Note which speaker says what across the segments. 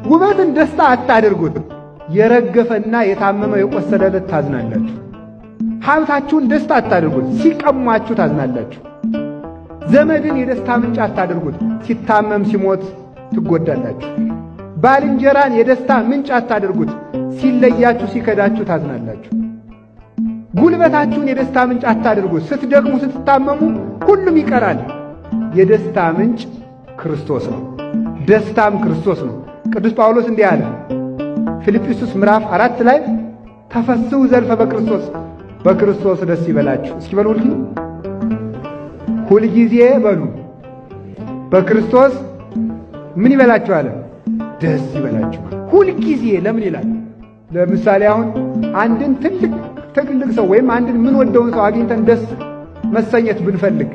Speaker 1: ውበትን ደስታ አታድርጉት። የረገፈና የታመመ የቆሰለለት ታዝናላችሁ። ሀብታችሁን ደስታ አታድርጉት፣ ሲቀሟችሁ ታዝናላችሁ። ዘመድን የደስታ ምንጭ አታድርጉት፣ ሲታመም ሲሞት ትጎዳላችሁ። ባልንጀራን የደስታ ምንጭ አታድርጉት፣ ሲለያችሁ ሲከዳችሁ ታዝናላችሁ። ጉልበታችሁን የደስታ ምንጭ አታድርጉት፣ ስትደክሙ ስትታመሙ ሁሉም ይቀራል። የደስታ ምንጭ ክርስቶስ ነው፣ ደስታም ክርስቶስ ነው። ቅዱስ ጳውሎስ እንዲህ አለ ፊልጵስዩስ ምዕራፍ 4 ላይ ተፈስሑ ዘልፈ በክርስቶስ፣ በክርስቶስ ደስ ይበላችሁ። እስኪ በሉ ሁልጊዜ በሉ በክርስቶስ ምን ይበላችሁ አለ? ደስ ይበላችሁ። ሁልጊዜ ለምን ይላል? ለምሳሌ አሁን አንድን ትልቅ ሰው ወይም አንድን ምን ወደውን ሰው አግኝተን ደስ መሰኘት ብንፈልግ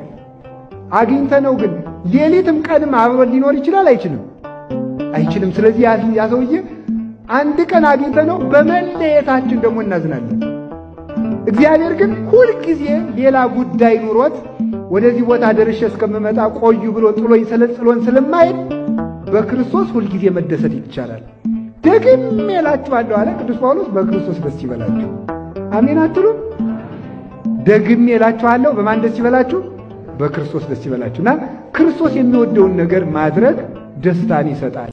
Speaker 1: አግኝተነው ግን ሌሊትም ቀንም አብሮ ሊኖር ይችላል? አይችልም። ስለዚህ ያ ሰውዬ አንድ ቀን አግኝተነው በመለየታችን ደግሞ እናዝናለን። እግዚአብሔር ግን ሁልጊዜ ሌላ ጉዳይ ኑሮት ወደዚህ ቦታ ደርሼ እስከምመጣ ቆዩ ብሎ ጥሎኝ ጥሎን ስለማይል በክርስቶስ ሁልጊዜ መደሰት ይቻላል። ደግሜ እላችኋለሁ አለ ቅዱስ ጳውሎስ፣ በክርስቶስ ደስ ይበላችሁ። አሜን አትሉ? ደግሜ እላችኋለሁ በማን ደስ ይበላችሁ? በክርስቶስ ደስ ይበላችሁና ክርስቶስ የሚወደውን ነገር ማድረግ ደስታን ይሰጣል።